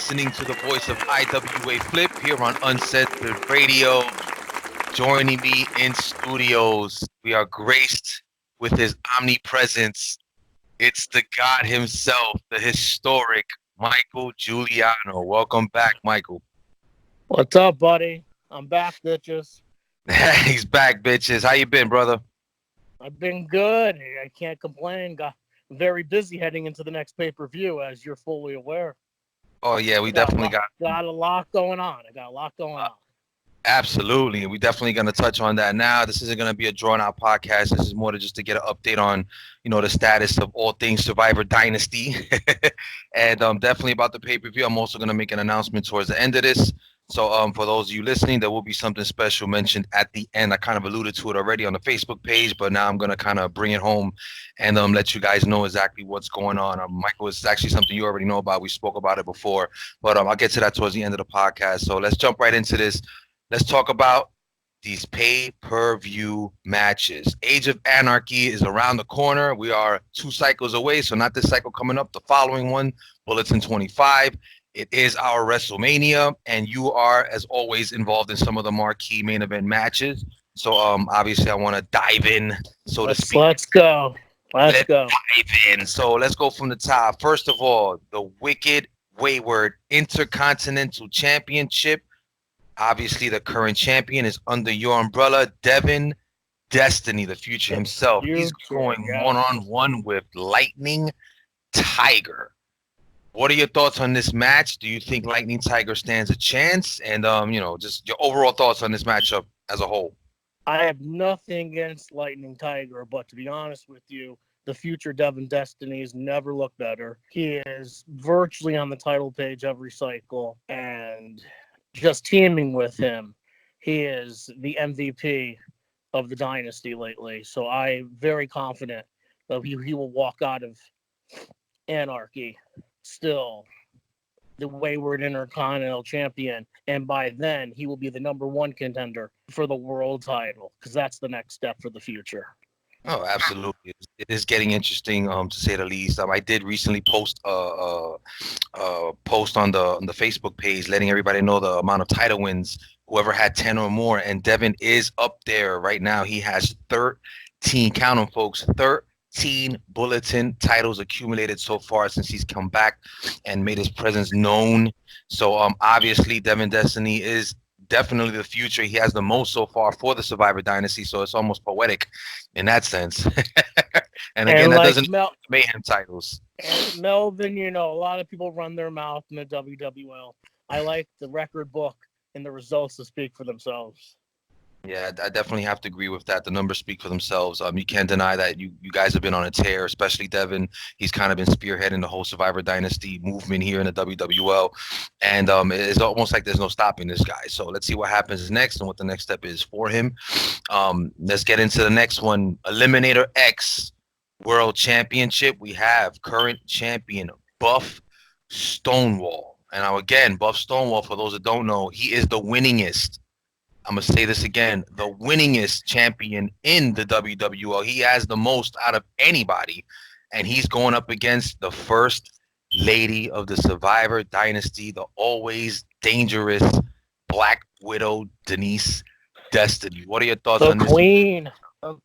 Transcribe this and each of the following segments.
listening to the voice of IWA Flip here on Uncensored Radio. Joining me in studios, we are graced with his omnipresence. It's the God himself, the historic Michael Giuliano. Welcome back, Michael. What's up, buddy? I'm back, bitches. He's back, bitches. How you been, brother? I've been good. I can't complain. Got very busy heading into the next pay-per-view, as you're fully aware. Oh, yeah, we definitely got a lot going on. I got a lot going on. Absolutely. We're definitely going to touch on that now. This isn't going to be a drawn-out podcast. This is more to just to get an update on, the status of all things Survivor Dynasty. And definitely about the pay-per-view. I'm also going to make an announcement towards the end of this. So for those of you listening, there will be something special mentioned at the end. I kind of alluded to it already on the Facebook page, but now I'm going to kind of bring it home and let you guys know exactly what's going on. Michael, it's actually something you already know about. We spoke about it before, but I'll get to that towards the end of the podcast. So let's jump right into this. Let's talk about these pay-per-view matches. Age of Anarchy is around the corner. We are 2 cycles away, so not this cycle coming up, the following one, Bulletin 25. It is our WrestleMania, and you are, as always, involved in some of the marquee main event matches. So, obviously, I want to dive in, so to speak. Let's go. Let's go. Dive in. So, let's go from the top. First of all, the Wicked Wayward Intercontinental Championship. Obviously, the current champion is under your umbrella, Devin Destiny, the future himself. He's going one-on-one with Lightning Tiger. What are your thoughts on this match? Do you think Lightning Tiger stands a chance? And, just your overall thoughts on this matchup as a whole. I have nothing against Lightning Tiger, but to be honest with you, the future Devin Destiny has never looked better. He is virtually on the title page every cycle, and just teaming with him, he is the MVP of the dynasty lately. So I'm very confident that he will walk out of Anarchy still the Wayward Intercontinental Champion, and by then he will be the number 1 contender for the world title, because that's the next step for the future. Oh, absolutely. It is getting interesting, to say the least. I did recently post post on the Facebook page letting everybody know the amount of title wins, whoever had 10 or more, and Devin is up there right now. He has 13, count them, folks, 13 bulletin titles accumulated so far since he's come back and made his presence known. So obviously Devin Destiny is definitely the future. He has the most so far for the Survivor Dynasty, so it's almost poetic in that sense. And again, that doesn't Mayhem titles. And Melvin, a lot of people run their mouth in the WWL. I like the record book and the results to speak for themselves. Yeah, I definitely have to agree with that. The numbers speak for themselves. You can't deny that you guys have been on a tear, especially Devin. He's kind of been spearheading the whole Survivor Dynasty movement here in the WWL. And it's almost like there's no stopping this guy. So let's see what happens next and what the next step is for him. Let's get into the next one. Eliminator X World Championship. We have current champion Buff Stonewall. And now again, Buff Stonewall, for those that don't know, he is the winningest. I'm going to say this again, the winningest champion in the WWL. He has the most out of anybody, and he's going up against the first lady of the Survivor Dynasty, the always dangerous Black Widow, Denise Destiny. What are your thoughts on this? The queen of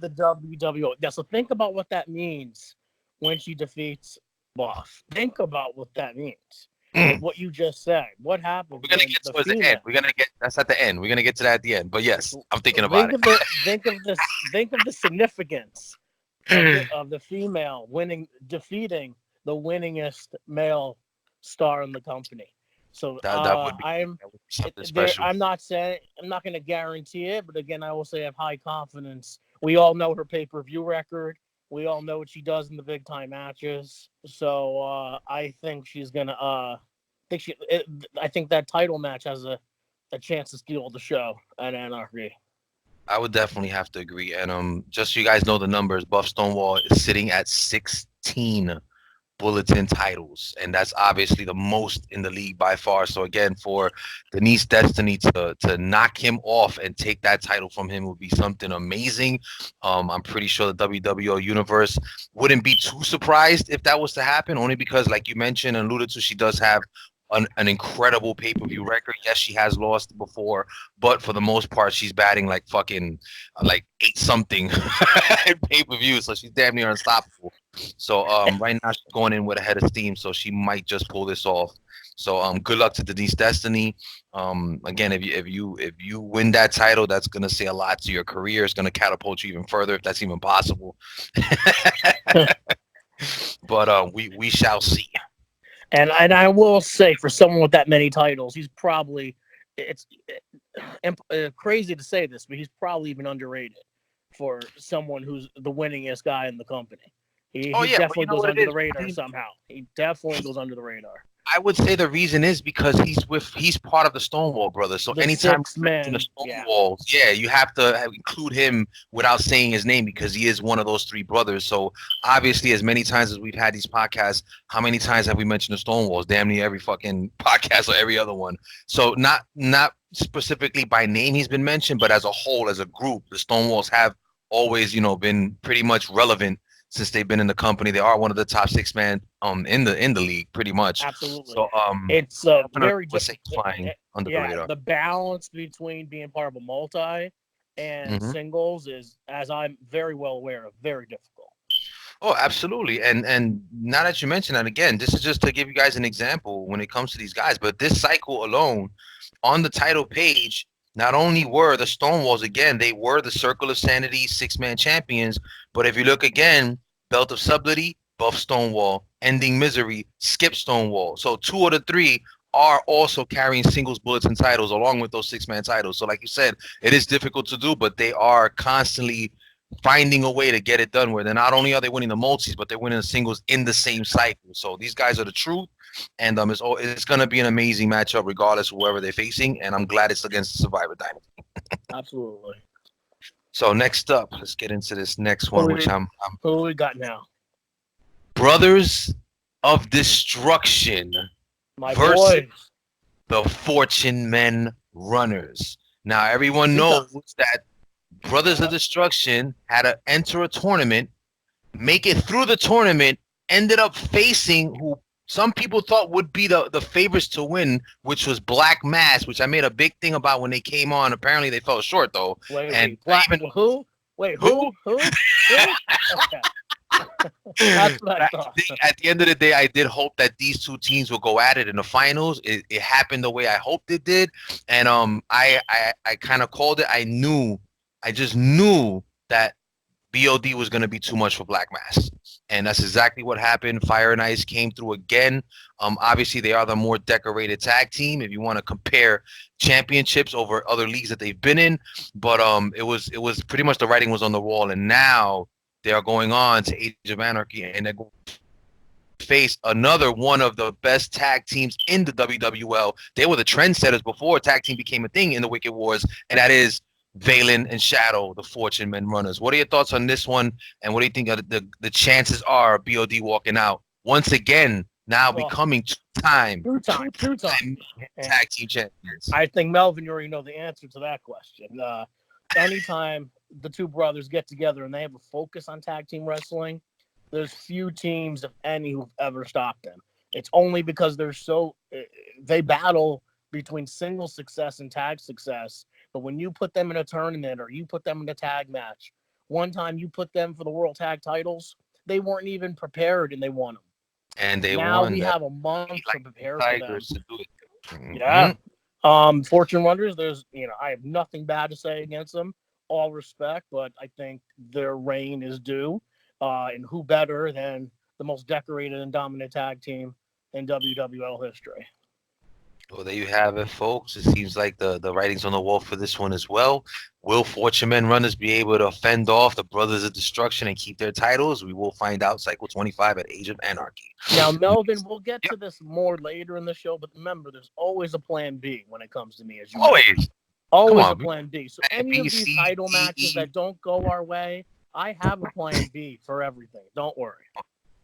the WWL. Yeah, so think about what that means when she defeats Buff. Think about what that means. What you just said. What happened? We're gonna get towards the end. That's at the end. We're gonna get to that at the end. But yes, I'm thinking about it. Think of the significance of the female defeating the winningest male star in the company. So I'm not going to guarantee it, but again, I will say I have high confidence. We all know her pay-per-view record. We all know what she does in the big time matches. So I think she's gonna. I think that title match has a chance to steal the show at Anarchy. I would definitely have to agree. And just so you guys know the numbers, Buff Stonewall is sitting at 16 bulletin titles, and that's obviously the most in the league by far. So again, for Denise Destiny to knock him off and take that title from him would be something amazing. I'm pretty sure the WWO universe wouldn't be too surprised if that was to happen, only because, like you mentioned and alluded to, she does have an incredible pay-per-view record. Yes, she has lost before, but for the most part, she's batting like fucking like eight something pay-per-view, so she's damn near unstoppable. So right now she's going in with a head of steam, so she might just pull this off. So good luck to Denise Destiny. Again, if you win that title, that's gonna say a lot to your career. It's gonna catapult you even further if that's even possible. But we shall see. And I will say, for someone with that many titles, he's probably it's crazy to say this, but he's probably even underrated for someone who's the winningest guy in the company. Oh He yeah, but you definitely know goes what it under is? the radar somehow. He definitely goes under the radar. I would say the reason is because he's part of the Stonewall brothers. So The anytime six you mention the men, yeah, Stonewalls, yeah, you have to include him without saying his name because he is one of those three brothers. So obviously, as many times as we've had these podcasts, how many times have we mentioned the Stonewalls? Damn near every fucking podcast or every other one. So not specifically by name he's been mentioned, but as a whole, as a group, the Stonewalls have always, been pretty much relevant since they've been in the company. They are one of the top six men in the league, pretty much. absolutely. So It's I very would say difficult. flying under the Yeah, radar. the balance between being part of a multi and Hmm. singles is, as I'm very well aware of, very difficult. Oh, absolutely. And now that you mention that again, this is just to give you guys an example when it comes to these guys. But this cycle alone, on the title page, not only were the Stonewalls again, they were the Circle of Sanity six-man champions. But if you look again, Belt of Subtlety, Buff Stonewall, Ending Misery, Skip Stonewall. So two of the three are also carrying singles bulletin titles along with those six-man titles. So like you said, it is difficult to do, but they are constantly finding a way to get it done where they're not only are they winning the multis, but they're winning the singles in the same cycle. So these guys are the truth, and it's going to be an amazing matchup regardless of whoever they're facing. And I'm glad it's against the Survivor Dynasty. Absolutely. So next up, let's get into this next Who one, which we, I'm who we got now? Brothers of Destruction My versus boys. the Fortune Men Runners. Now everyone Big knows time. that Brothers of Destruction had to enter a tournament, make it through the tournament, ended up facing who some people thought would be the favorites to win, which was Black Mass, which I made a big thing about when they came on. Apparently they fell short though. And Black. even Who? Wait, who? who? Okay. That's what I thought. At the end of the day, I did hope that these two teams will go at it in the finals. It happened the way I hoped it did, and I kind of called it. I just knew that BOD was going to be too much for Black Mass. And that's exactly what happened. Fire and Ice came through again. Obviously, they are the more decorated tag team if you want to compare championships over other leagues that they've been in. But it was pretty much the writing was on the wall. And now they are going on to Age of Anarchy, and they're going to face another one of the best tag teams in the WWL. They were the trendsetters before tag team became a thing in the Wicked Wars, and that is Valen and Shadow, the Fortune Men Runners. What are your thoughts on this one? And what do you think the chances are of BOD walking out once again, now Well, becoming two-time two time. tag team champions? I think Melvin, you already know the answer to that question. Anytime the two brothers get together and they have a focus on tag team wrestling, there's few teams, if any, who've ever stopped them. It's only because they battle between single success and tag success. But when you put them in a tournament or you put them in a tag match, one time you put them for the world tag titles, they weren't even prepared and they won them. And they Now won we that. have a month to Like prepare for them. Tigers to do it. Yeah. Mhm. Fortune Wonders, I have nothing bad to say against them. All respect, but I think their reign is due. And who better than the most decorated and dominant tag team in WWL history? Well, there you have it, folks. It seems like the writing's on the wall for this one as well. Will Fortune Men Runners be able to fend off the Brothers of Destruction and keep their titles? We will find out. Cycle 25 at Age of Anarchy. Now, Melvin, we'll get Yep. to this more later in the show, but remember, there's always a plan B when it comes to me, as you know. Always. Come Always a on. plan B. So Plan any B, of these C, title D, matches E. that don't go our way, I have a plan B for everything. Don't worry.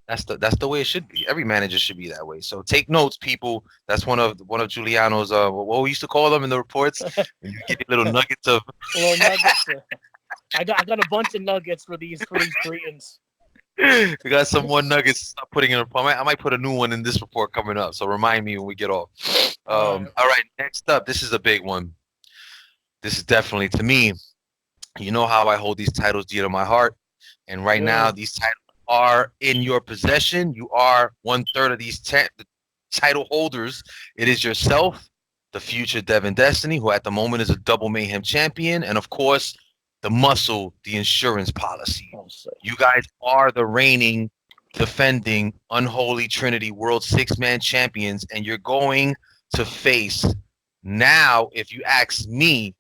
That's the way it should be. Every manager should be that way. So take notes, people. That's one of Giuliano's what we used to call them in the reports. When you get little nuggets of Little nuggets. I got a bunch of nuggets for these Cretans. we got some more nuggets. I'm putting in I might put a new one in this report coming up. So remind me when we get off. All right. All right, next up, this is a big one. This is definitely to me. You know how I hold these titles dear to my heart, and right now Mm. these titles are in your possession. You are one third of these title holders. It is yourself, the future Devin Destiny, who at the moment is a double Mayhem champion, and of course, the muscle, the insurance policy. I'll see. You guys are the reigning, defending, unholy Trinity World Six-Man champions, and you're going to face now, if you ask me,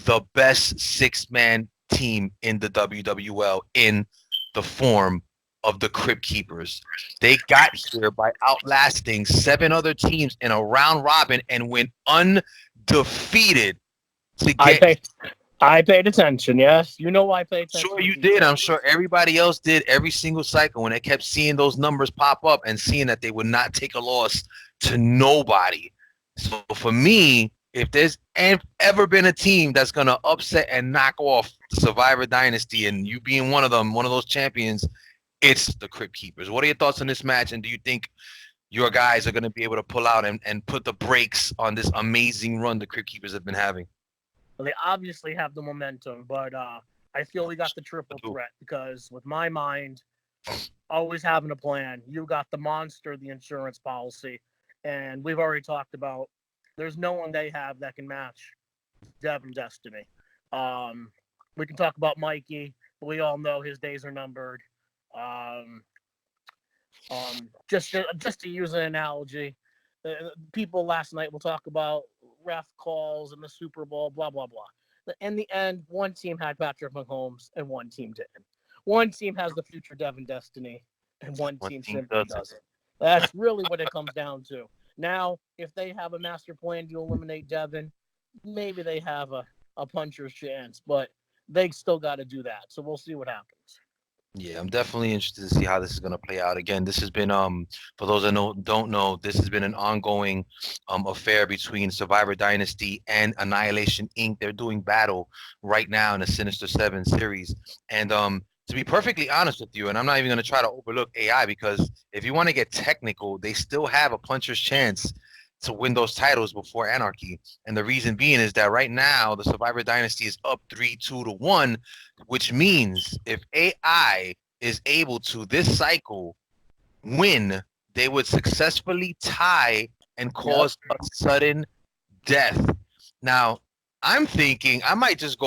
the best six-man team in the WWL in the form of the Crypt Keepers. They got here by outlasting 7 other teams in a round robin and went undefeated to I get. paid. I paid attention. Yes, you know I pay attention. Sure, to you did. details. I'm sure everybody else did every single cycle when they kept seeing those numbers pop up and seeing that they would not take a loss to nobody. So for me, if there's ever been a team that's going to upset and knock off the Survivor Dynasty and you being one of them, one of those champions, it's the Crypt Keepers. What are your thoughts on this match? And do you think your guys are going to be able to pull out and put the brakes on this amazing run the Crypt Keepers have been having? Well, they obviously have the momentum, but I feel we got the triple threat because with my mind, always having a plan. You got the monster, the insurance policy, and we've already talked about. There's no one they have that can match Devin Destiny. Um, we can talk about Mikey, but we all know his days are numbered. Um, just to use an analogy, people last night will talk about ref calls and the Super Bowl, blah blah blah. In the end, one team had Patrick Mahomes and one team didn't. One team has the future Devin Destiny, and one What team team simply does it? doesn't. That's really what it comes down to. Now, if they have a master plan to eliminate Devin, maybe they have a puncher's chance, but they still got to do that. So we'll see what happens. Yeah, I'm definitely interested to see how this is gonna play out. Again, this has been for those that don't know, this has been an ongoing affair between Survivor Dynasty and Annihilation Inc. They're doing battle right now in the Sinister Seven series. And to be perfectly honest with you, and I'm not even gonna try to overlook AI because if you want to get technical, they still have a puncher's chance to win those titles before Anarchy. And the reason being is that right now the Survivor Dynasty is up 3-2 to 1, which means if AI is able to this cycle win, they would successfully tie and Yep. cause a sudden death. Now, I'm thinking I might just,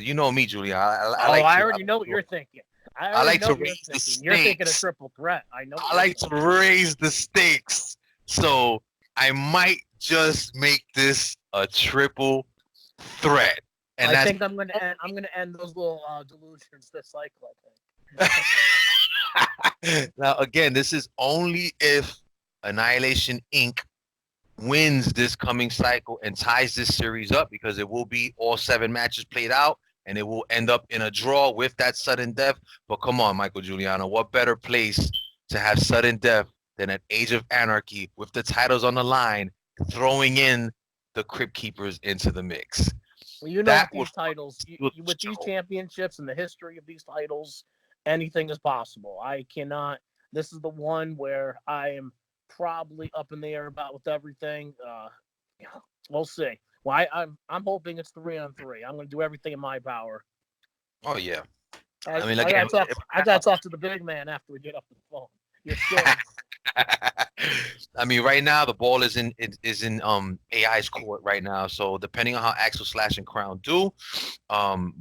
you know me, Julia. I Oh, like I to, already know what you're thinking. I I already like know to what you're raise the thinking. You're thinking a stakes. triple threat. I know what I you're like to thinking. raise the stakes. So I might just make this a triple threat. And I that's think I'm gonna end those little delusions this cycle. I now again, this is only if Annihilation Inc. wins this coming cycle and ties this series up because it will be all 7 matches played out and it will end up in a draw with that sudden death. But come on, Michael Giuliano, what better place to have sudden death than at Age of Anarchy with the titles on the line, throwing in the Crypt Keepers into the mix? Well, you know, That with would these titles, do the with these show. championships and the history of these titles, anything is possible. I cannot. This is the one where I am probably up in the air about with everything. Yeah, we'll see. Well, I'm hoping it's 3-on-3. I'm going to do everything in my power. Oh yeah. I, I mean, I again, gotta talk. I gotta talk to the big man after we get off the phone. Your skills. I mean, right now the ball is in AI's court right now. So depending on how Axel Slash and Crown do,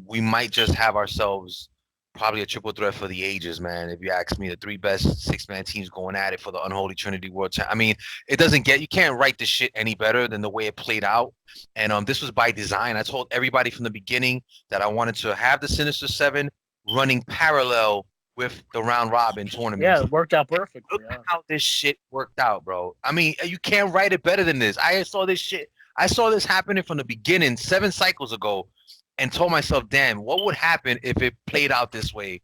we might just have ourselves probably a triple threat for the ages, man. If you ask me, the 3 best 6-man teams going at it for the Unholy Trinity I mean, you can't write the shit any better than the way it played out. And this was by design. I told everybody from the beginning that I wanted to have the Sinister Seven running parallel with the round robin Yeah, tournaments. it worked out perfectly. Look at Yeah. how this shit worked out, bro. I mean, you can't write it better than this. I saw this shit. I saw this happening from the beginning 7 cycles ago and told myself, damn, what would happen if it played out this way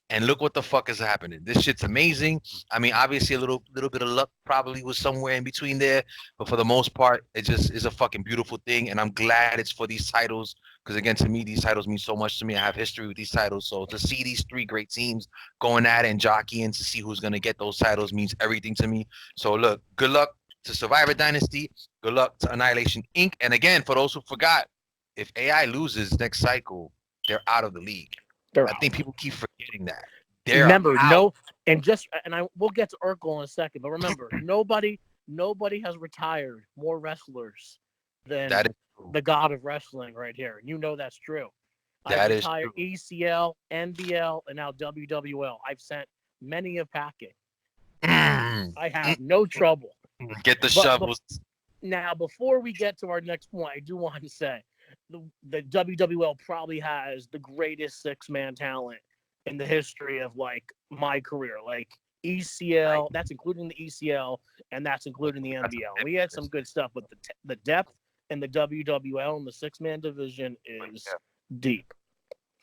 and look what the fuck is happening. This shit's amazing. I mean, obviously a little bit of luck probably was somewhere in between there, but for the most part, it just is a fucking beautiful thing, and I'm glad it's for these titles because again, to me, these titles mean so much to me. I have history with these titles, so to see these three great teams going at it and jockeying to see who's gonna get those titles means everything to me. So look, good luck to Survivor Dynasty. Good luck to Annihilation Inc. And again, for those who forgot, if AI loses next cycle, they're out of the league. They're I out. think people keep forgetting that. They're Remember, out. no, and I we'll get to Urkel in a second, but remember, nobody has retired more wrestlers than That is true. the god of wrestling right here. And you know that's true. I've That is retired true. ECL, NBL, and now WWL. I've sent many a packet. Mm, I have no trouble. get the But shovels. now, before we get to our next point, I do want to say the WWL probably has the greatest six-man talent in the history of like my career. Like ECL, that's including the ECL, and that's including the NBL. We had some good stuff, but the depth in the WWL and the six-man division is deep.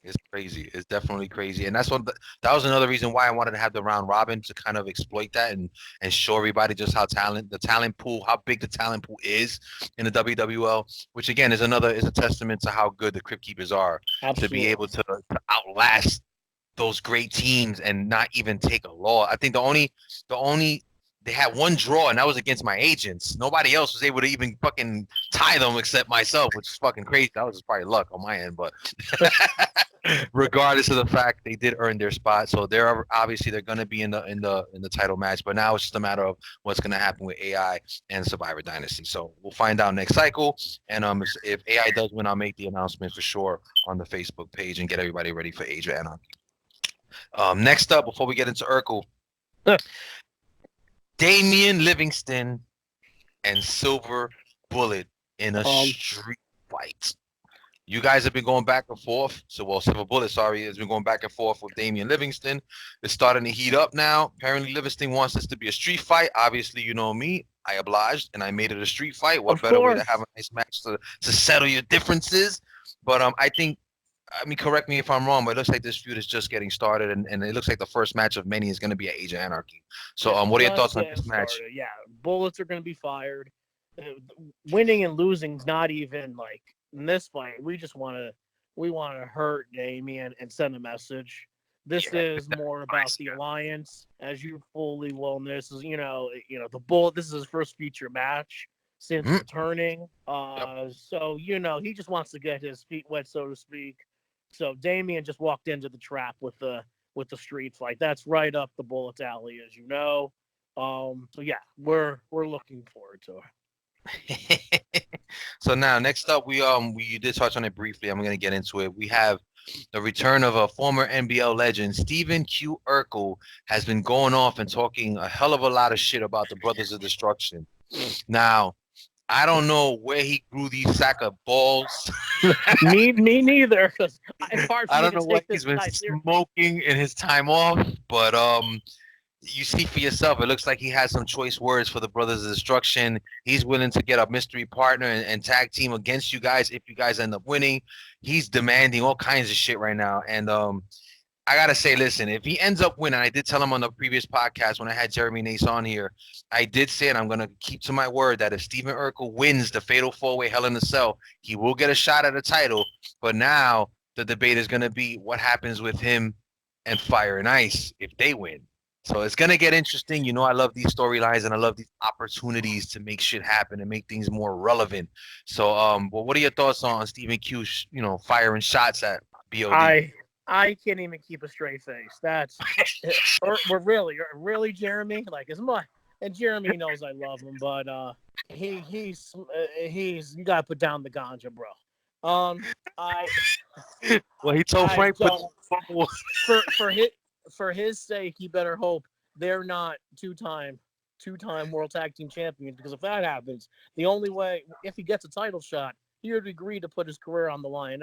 It's crazy. It's definitely crazy, and that was another reason why I wanted to have the round robin to kind of exploit that and show everybody just how the talent pool, how big the talent pool is in the WWL. Which again is a testament to how good the Crypt Keepers are to be able Absolutely. to outlast those great teams and not even take a loss. I think the only they had one draw and that was against my agents. Nobody else was able to even fucking tie them except myself, which is fucking crazy. That was just probably luck on my end, but regardless of the fact they did earn their spot, so they're obviously they're going to be in the title match. But now it's just a matter of what's going to happen with AI and Survivor Dynasty. So we'll find out next cycle. And if AI does win, I'll make the announcement for sure on the Facebook page and get everybody ready for Age of Anarchy. Next up, before we get into Urkel, Damian Livingston and Silver Bullet in a street fight. You guys have been going back and forth. Silver Bullet, sorry, has been going back and forth with Damian Livingston. It's starting to heat up now. Apparently, Livingston wants this to be a street fight. Obviously, you know me. I obliged and I made it a street fight. What Of better way to have course. a nice match to settle your differences? But I think, I mean, correct me if I'm wrong, but it looks like this feud is just getting started, and it looks like the first match of many is going to be at Age of Anarchy. So, It's what are your just thoughts on getting this match? started. Yeah, bullets are going to be fired. Uh, Winning and losing's not even like in this fight. We want to hurt Damian and send a message. This Yeah, is more about the alliance, as you fully well know. This is the bullet. This is his first feature match since mm-hmm. returning. Yep. So he just wants to get his feet wet, so to speak. So Damian just walked into the trap with the street fight. That's right up the bullet's alley, as you know. So yeah, we're looking forward to it. So now, next up, we did touch on it briefly. I'm gonna get into it. We have the return of a former NBL legend, Stephen Q. Urkel, has been going off and talking a hell of a lot of shit about the Brothers of Destruction. Now, I don't know where he grew these sack of balls. me neither, because it's hard for I me don't to know what take he's this been guy seriously. smoking in his time off, but you see for yourself. It looks like he has some choice words for the Brothers of Destruction. He's willing to get a mystery partner and tag team against you guys if you guys end up winning. He's demanding all kinds of shit right now, and I gotta say, listen, if he ends up winning, I did tell him on the previous podcast when I had Jeremy Nace on here, I did say, and I'm gonna keep to my word that if Steven Urkel wins the Fatal 4-Way Hell in the Cell, he will get a shot at a title. But now the debate is gonna be what happens with him and Fire and Ice if they win. So it's gonna get interesting. You know, I love these storylines and I love these opportunities to make shit happen and make things more relevant. So, but what are your thoughts on Stephen Q? Firing shots at BOD? I can't even keep a straight face. That's we're really Jeremy. Like as much, and Jeremy knows I love him, but he's you gotta put down the ganja, bro. I Well, he told I Frank put don't for his sake. He better hope they're not two-time world tag team champions, because if that happens, the only way, if he gets a title shot, he would agree to put his career on the line.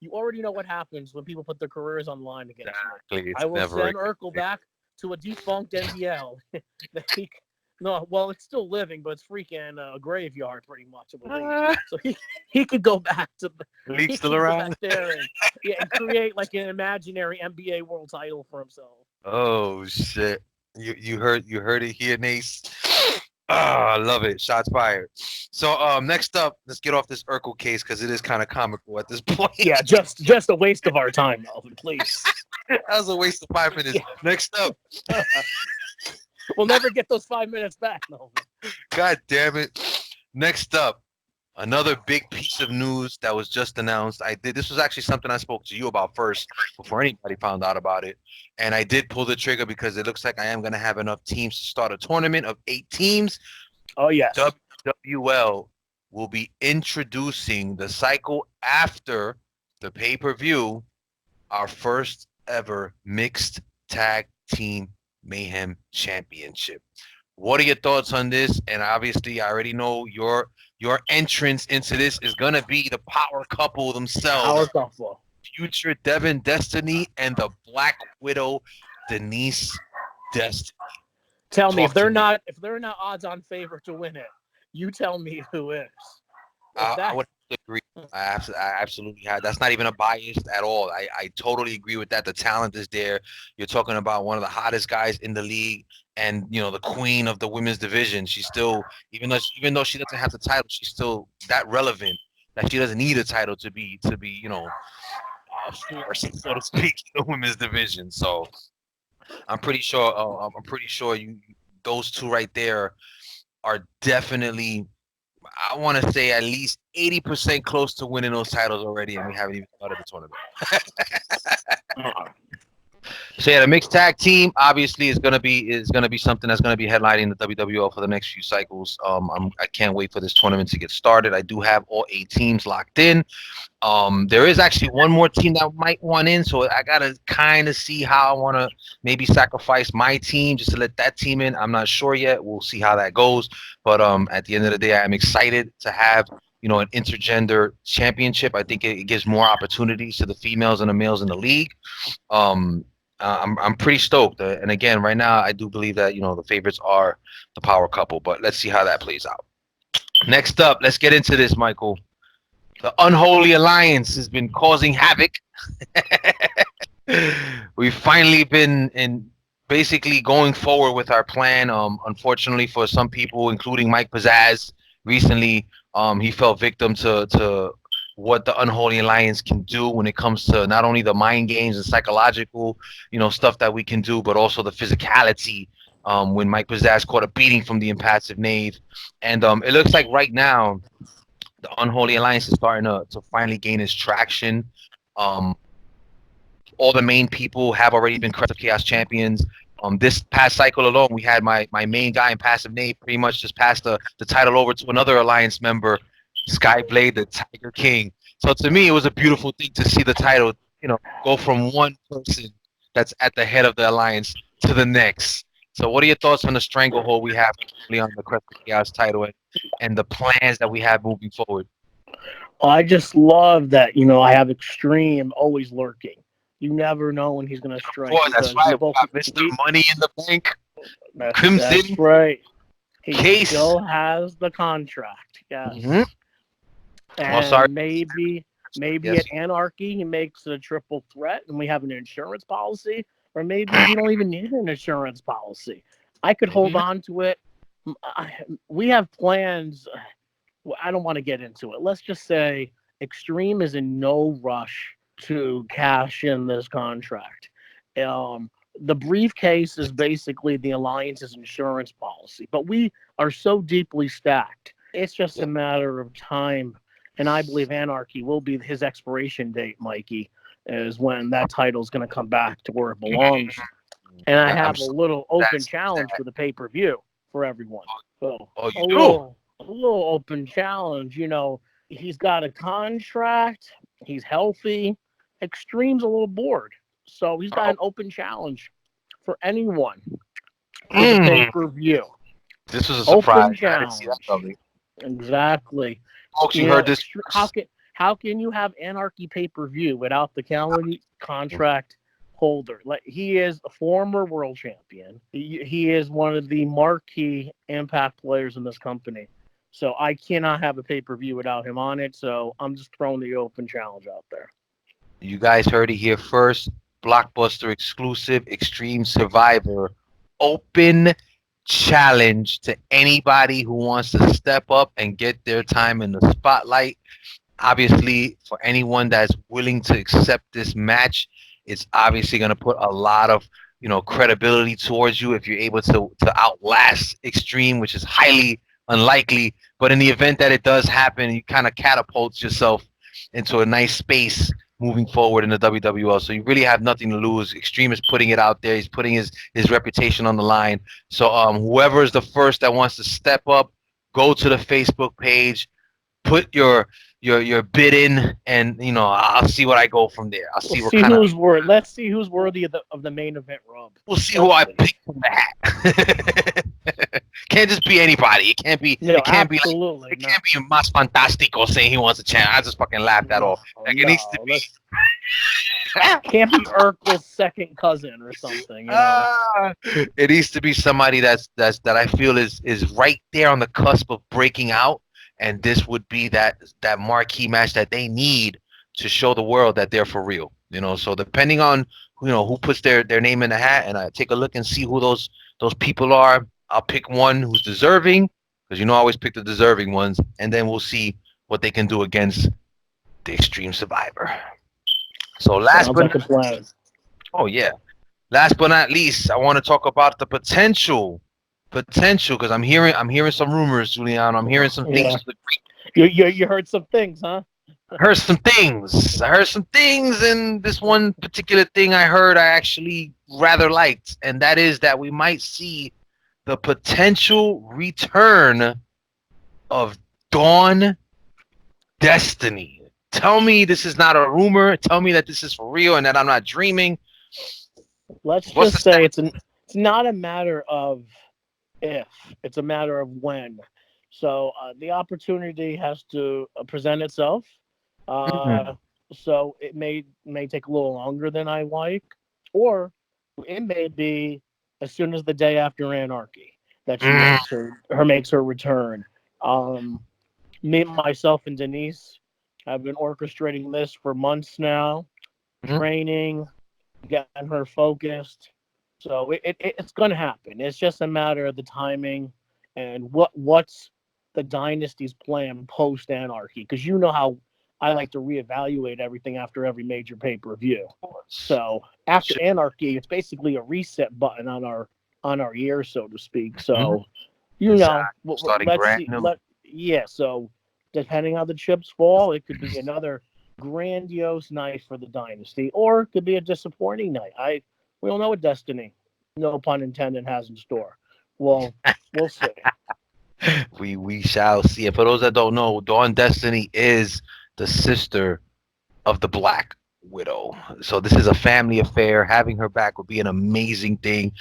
You already know what happens when people put their careers on the line against me. exactly. It's I will never a send good Urkel thing. back to a defunct NBL. No, well, it's still living, but it's freaking a graveyard, pretty much, I believe. So he could go back to League he still could go around? back there and create like an imaginary NBA world title for himself. Oh shit! You heard it here, Nace. Ah, I love it. Shots fired. So next up, let's get off this Urkel case because it is kind of comical at this point. Yeah, just a waste of our time, Melvin. Please. That was a waste of 5 minutes. Yeah. Next up, We'll never get those 5 minutes back, Melvin. God damn it. Next up, another big piece of news that was just announced. This was actually something I spoke to you about first before anybody found out about it. And I did pull the trigger because it looks like I am going to have enough teams to start a tournament of 8 teams. Oh yes. WWL will be introducing the cycle after the pay-per-view, our first ever mixed tag team Mayhem Championship. What are your thoughts on this? And obviously, I already know your entrance into this is gonna be the power couple themselves, Power couple. future Devin Destiny and the Black Widow Denise Destiny. Tell me Talk if they're to me. not odds-on favorite to win it. You tell me who is. I would agree. I absolutely have. That's not even a bias at all. I totally agree with that. The talent is there. You're talking about one of the hottest guys in the league, and the queen of the women's division. She's still, even though she doesn't have the title, she's still that relevant that she doesn't need a title to be a force, so to speak, in the women's division. So I'm pretty sure. Those two right there are definitely, I want to say, at least 80% close to winning those titles already, and we haven't even started the tournament. So yeah, the mixed tag team obviously is gonna be something that's gonna be headlining the WWL for the next few cycles. I can't wait for this tournament to get started. I do have all 8 teams locked in. There is actually one more team that might want in, so I gotta kind of see how I want to maybe sacrifice my team just to let that team in. I'm not sure yet. We'll see how that goes. But at the end of the day, I'm excited to have an intergender championship. I think it gives more opportunities to the females and the males in the league. I'm pretty stoked. And again, right now, I do believe that the favorites are the power couple. But let's see how that plays out. Next up, let's get into this, Michael. The Unholy Alliance has been causing havoc. We've finally been in basically going forward with our plan. Unfortunately for some people, including Mike Pizzazz, recently he fell victim to what the Unholy Alliance can do when it comes to not only the mind games and psychological, stuff that we can do, but also the physicality. When Mike Pizzazz caught a beating from the impassive Knave, and it looks like right now the Unholy Alliance is starting to finally gain its traction. Um, all the main people have already been crowned Chaos champions. This past cycle alone, we had my main guy in Passive Nate pretty much just passed the title over to another Alliance member, Skyblade, the Tiger King. So to me, it was a beautiful thing to see the title, go from one person that's at the head of the Alliance to the next. So what are your thoughts on the stranglehold we have on the Crest of Chaos title and the plans that we have moving forward? I just love that, I have Extreme always lurking. You never know when he's going to strike. Boy, that's right. Both, Mr. Money in the Bank. Crimson. That's right. He Case. Still has the contract. Yes. Mm-hmm. And maybe yes. At Anarchy he makes a triple threat and we have an insurance policy, or maybe we don't even need an insurance policy. I could hold on to it. We have plans. I don't want to get into it. Let's just say Extreme is in no rush to cash in this contract. The briefcase is basically the Alliance's insurance policy, but we are so deeply stacked. It's just a matter of time. And I believe Anarchy will be his expiration date, Mikey, is when that title is going to come back to where it belongs. And I have a little open challenge for the pay-per-view for everyone. So, you do? A little open challenge. He's got a contract. He's healthy. Extreme's a little bored. So he's got an open challenge for anyone for the pay-per-view. This was a surprise. I didn't see that coming. Exactly. Folks, you heard this. How can you have Anarchy pay-per-view without the calendar contract holder. Like, he is a former world champion. He is one of the marquee Impact players in this company. So I cannot have a pay-per-view without him on it. So I'm just throwing the open challenge out there. You guys heard it here first. Blockbuster exclusive, Extreme Survivor open challenge to anybody who wants to step up and get their time in the spotlight. Obviously, for anyone that's willing to accept this match, it's obviously going to put a lot of credibility towards you if you're able to outlast Extreme, which is highly unlikely. But in the event that it does happen, you kind of catapults yourself into a nice space moving forward in the WWL. So you really have nothing to lose. Extreme is putting it out there. He's putting his reputation on the line. So whoever is the first that wants to step up, go to the Facebook page, put your bid in, and I'll see what I go from there. I'll see We'll what see kind of who's worthy. Let's see who's worthy of the main event rub. we'll see who Let's I see. pick from the hat. Can't just be anybody. It can't be. No, It can't be like. absolutely It not. can't be Mas Fantastico saying he wants a chance. I just fucking laughed that off. Like it needs to be. Can't be Urkel's second cousin or something. It needs to be somebody that I feel is right there on the cusp of breaking out, and this would be that marquee match that they need to show the world that they're for real. So depending on who puts their name in the hat, and I take a look and see who those people are, I'll pick one who's deserving, because I always pick the deserving ones, and then we'll see what they can do against the Extreme Survivor. So Sounds like a plan. oh yeah, last but not least, I want to talk about the potential, because I'm hearing some rumors, Giuliano. I'm hearing some things. Yeah. You heard some things, huh? I heard some things, and this one particular thing I heard I actually rather liked, and that is that we might see the potential return of Dawn Destiny. Tell me this is not a rumor. Tell me that this is for real and that I'm not dreaming. Let's just say it's not a matter of if, it's a matter of when. So the opportunity has to present itself. So it may take a little longer than I like, or it may be as soon as the day after Anarchy that she makes her return. Me, myself, and Denise have been orchestrating this for months now, training, getting her focused. So it's going to happen. It's just a matter of the timing and what's the Dynasty's plan post Anarchy, because you know how I like to reevaluate everything after every major pay-per-view. So after Anarchy, it's basically a reset button on our ear, so to speak. So let's see. So depending on the chips fall, it could be another grandiose night for the Dynasty, or it could be a disappointing night. We don't know what Destiny, no pun intended, has in store. Well, we'll see. We shall see. And for those that don't know, Dawn Destiny is the sister of the Black Widow. So this is a family affair. Having her back would be an amazing thing.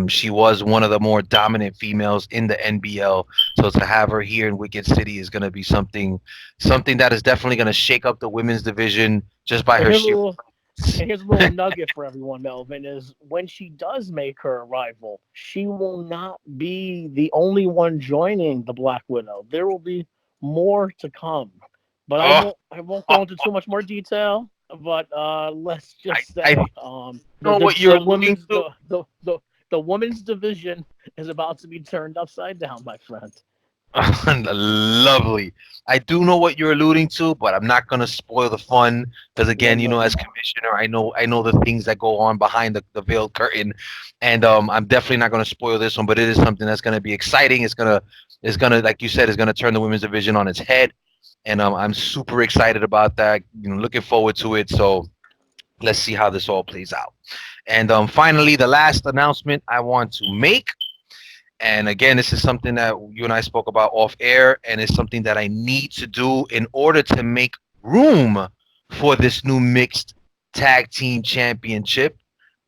She was one of the more dominant females in the NBL. So to have her here in Wicked City is going to be something that is definitely going to shake up the women's division just by her sheer. And here's a little nugget for everyone, Melvin, is when she does make her arrival, she will not be the only one joining the Black Widow. There will be more to come. But I won't go into too much more detail. But let's just say the women's division is about to be turned upside down, my friend. Lovely. I do know what you're alluding to, but I'm not gonna spoil the fun because again, as commissioner, I know the things that go on behind the veiled curtain, and I'm definitely not gonna spoil this one. But it is something that's gonna be exciting. It's gonna, like you said, it's gonna turn the women's division on its head, and I'm super excited about that. Looking forward to it. So let's see how this all plays out. And finally, the last announcement I want to make. And again, this is something that you and I spoke about off air, and it's something that I need to do in order to make room for this new mixed tag team championship.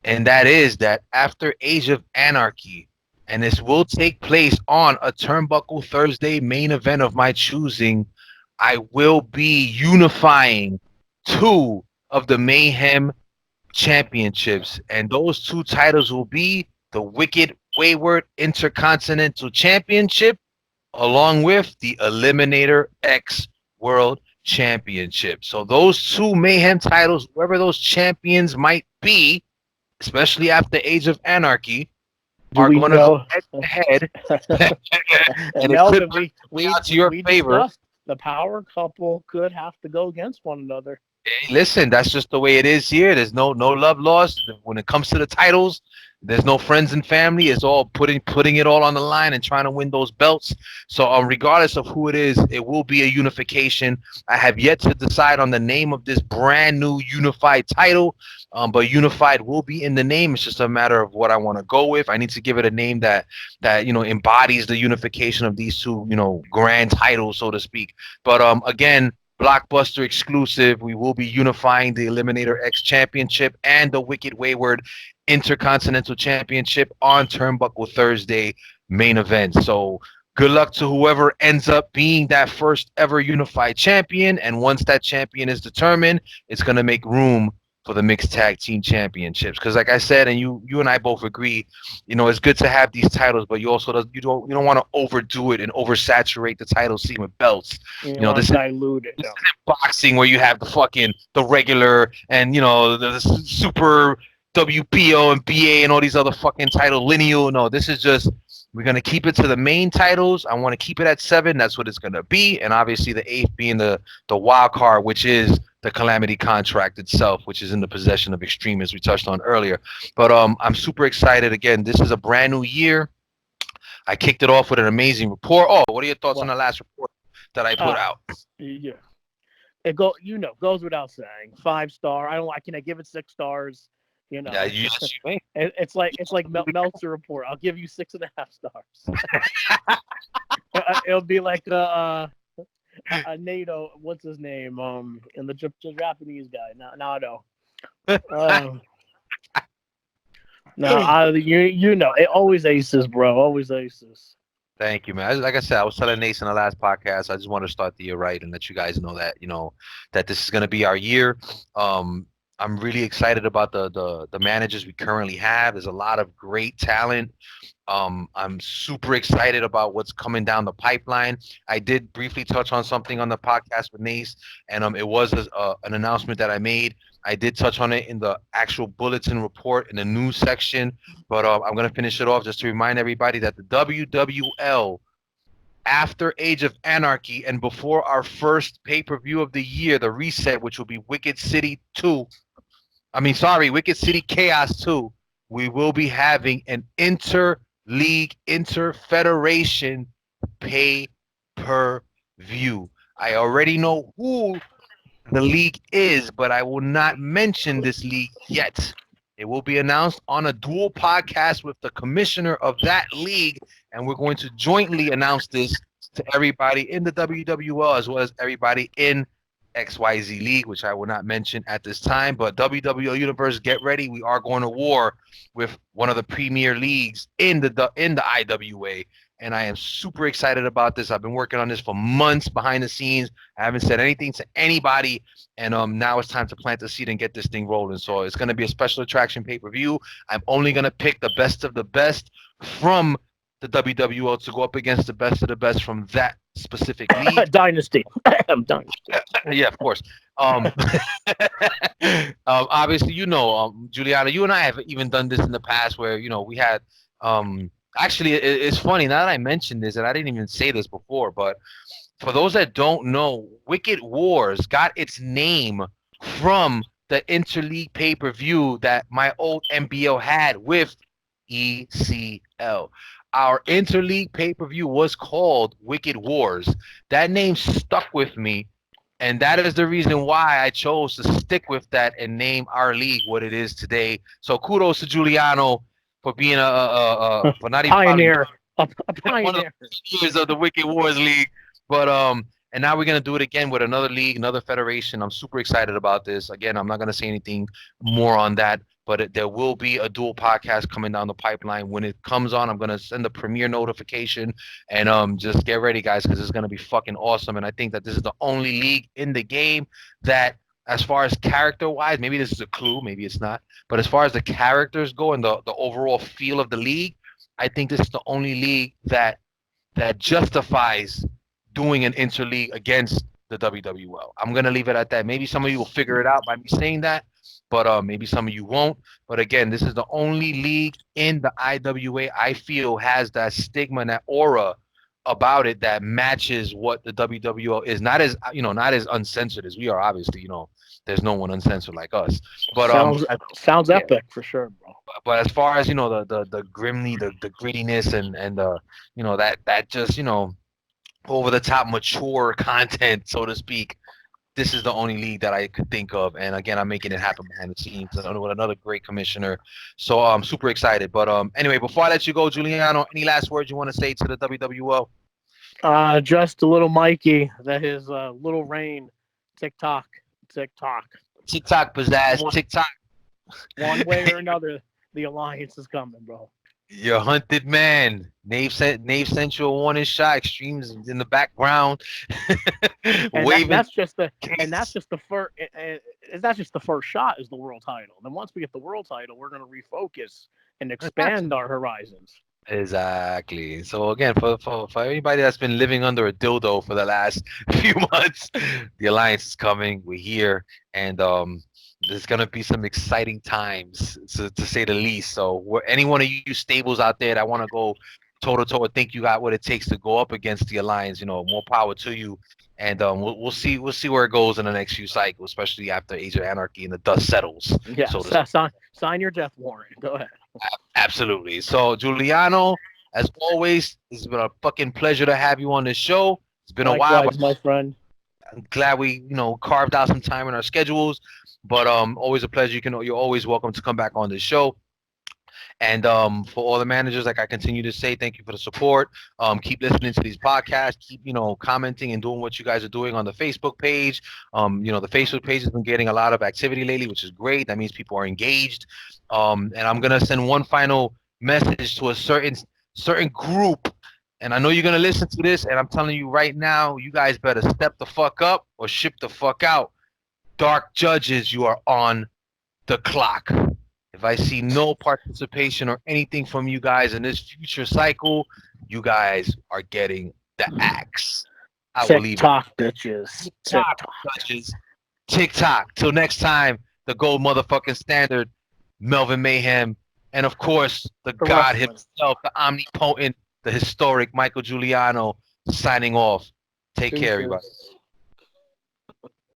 And that is that after Age of Anarchy, and this will take place on a Turnbuckle Thursday main event of my choosing, I will be unifying two of the Mayhem championships, and those two titles will be the Wicked Wayward Intercontinental Championship, along with the Eliminator X World Championship. So those two Mayhem titles, whoever those champions might be, especially after Age of Anarchy, Do are we going to go know? head to head, And and it could Melvin, play out to your we favor. discussed the power couple could have to go against one another. Hey, listen, that's just the way it is here. There's no love lost when it comes to the titles. There's no friends and family. It's all putting it all on the line and trying to win those belts. So regardless of who it is, it will be a unification. I have yet to decide on the name of this brand new unified title, but unified will be in the name. It's just a matter of what I want to go with. I need to give it a name that embodies the unification of these two grand titles, so to speak. But again, blockbuster exclusive. We will be unifying the Eliminator X Championship and the Wicked Wayward Intercontinental Championship on Turnbuckle Thursday main event. So good luck to whoever ends up being that first ever unified champion. And once that champion is determined, it's going to make room for the mixed tag team championships. Because like I said, and you and I both agree, it's good to have these titles, but you don't want to overdo it and oversaturate the title scene with belts. You want This to is dilute it. Yeah. boxing where you have the regular and the super WPO and BA and all these other fucking title lineal. No, this is just we're gonna keep it to the main titles. I want to keep it at 7. That's what it's gonna be, and obviously the 8th being the wild card, which is the Calamity contract itself, which is in the possession of Extreme, as we touched on earlier. But I'm super excited. Again, this is a brand new year. I kicked it off with an amazing report. Oh, what are your thoughts on Well, the last report that I put uh, out? yeah. Goes without saying. 5 star. I don't. I can I give it 6 stars. You Yeah, know, yes, you may. it's like Meltzer report. I'll give you 6.5 stars. It'll be like a NATO. What's his name? And the Japanese guy. Now I know. Um, no, it always aces, bro. Always aces. Thank you, man. Like I said, I was telling Nace in the last podcast. I just want to start the year right and let you guys know that that this is going to be our year. Um, I'm really excited about the managers we currently have. There's a lot of great talent. I'm super excited about what's coming down the pipeline. I did briefly touch on something on the podcast with Nace, and it was an announcement that I made. I did touch on it in the actual bulletin report in the news section, but I'm gonna finish it off just to remind everybody that the WWL after Age of Anarchy and before our first pay-per-view of the year, the reset, which will be Wicked City 2. Wicked City Chaos 2. We will be having an inter-league, inter-federation pay-per-view. I already know who the league is, but I will not mention this league yet. It will be announced on a dual podcast with the commissioner of that league, and we're going to jointly announce this to everybody in the WWL as well as everybody in XYZ League, which I will not mention at this time. But WWL Universe, get ready. We are going to war with one of the premier leagues in the IWA, and I am super excited about this. I've been working on this for months behind the scenes. I haven't said anything to anybody, and now it's time to plant the seed and get this thing rolling. So it's going to be a special attraction pay-per-view. I'm only going to pick the best of the best from the WWL to go up against the best of the best from that specific league. Dynasty. Dynasty. Yeah, of course. Um, obviously, Giuliano, you and I have even done this in the past where we had. Actually, it's funny now that I mentioned this, and I didn't even say this before, but for those that don't know, Wicked Wars got its name from the interleague pay-per-view that my old MBO had with ECL. Our interleague pay-per-view was called Wicked Wars. That name stuck with me, and that is the reason why I chose to stick with that and name our league what it is today. So kudos to Giuliano for being for not even probably Pioneer. A one of pioneer. the years of the Wicked Wars League. But and now we're gonna do it again with another league, another federation. I'm super excited about this. Again, I'm not gonna say anything more on that, but there will be a dual podcast coming down the pipeline. When it comes on, I'm gonna send the premiere notification, and just get ready, guys, because it's gonna be fucking awesome. And I think that this is the only league in the game that as far as character wise, maybe this is a clue, maybe it's not. But as far as the characters go and the overall feel of the league, I think this is the only league that justifies doing an interleague against the WWL. I'm gonna leave it at that. Maybe some of you will figure it out by me saying that, but maybe some of you won't. But again, this is the only league in the IWA I feel has that stigma and that aura about it that matches what the WWL is. Not as not as uncensored as we are. Obviously, there's no one uncensored like us. But Sounds sounds yeah. epic for sure, bro. But as far as the grimly, the grittiness and the that just over the top mature content, so to speak. This is the only league that I could think of, and again, I'm making it happen behind the scenes with another great commissioner. So I'm super excited. But anyway, before I let you go, Giuliano, any last words you want to say to the WWL? Just a little Mikey that his little rain, TikTok, TikTok. TikTok pizzazz, One, TikTok. one way or another, the alliance is coming, bro. You're a hunted man. Nave sent you a warning shot. Extremes in the background, And waving that's case. just the first. That's just the first shot is the world title. Then once we get the world title, we're gonna refocus and expand our horizons. Exactly. So again, for everybody that's been living under a dildo for the last few months, the alliance is coming. We're here, and there's gonna be some exciting times, to say the least. So, any one of you stables out there that want to go toe to toe, think you got what it takes to go up against the alliance, more power to you. And we'll see where it goes in the next few cycles, especially after Age of Anarchy and the dust settles. Yeah, So to sign your death warrant. Go ahead. Absolutely. So, Giuliano, as always, it's been a fucking pleasure to have you on this show. It's been a while, but Likewise, my friend. I'm glad we, carved out some time in our schedules. But always a pleasure. You're always welcome to come back on this show. And for all the managers, like I continue to say, thank you for the support. Keep listening to these podcasts. Keep, commenting and doing what you guys are doing on the Facebook page. The Facebook page has been getting a lot of activity lately, which is great. That means people are engaged. And I'm gonna send one final message to a certain group. And I know you're gonna listen to this, and I'm telling you right now, you guys better step the fuck up or ship the fuck out. Dark judges, you are on the clock. If I see no participation or anything from you guys in this future cycle, you guys are getting the axe. I will leave it. TikTok, bitches. TikTok TikTok. judges. TikTok. Till next time, the gold motherfucking standard, Melvin Mayhem, and of course, the The God wrestling. himself, the omnipotent, the historic Michael Giuliano, signing off. Take care, everybody. Deuces.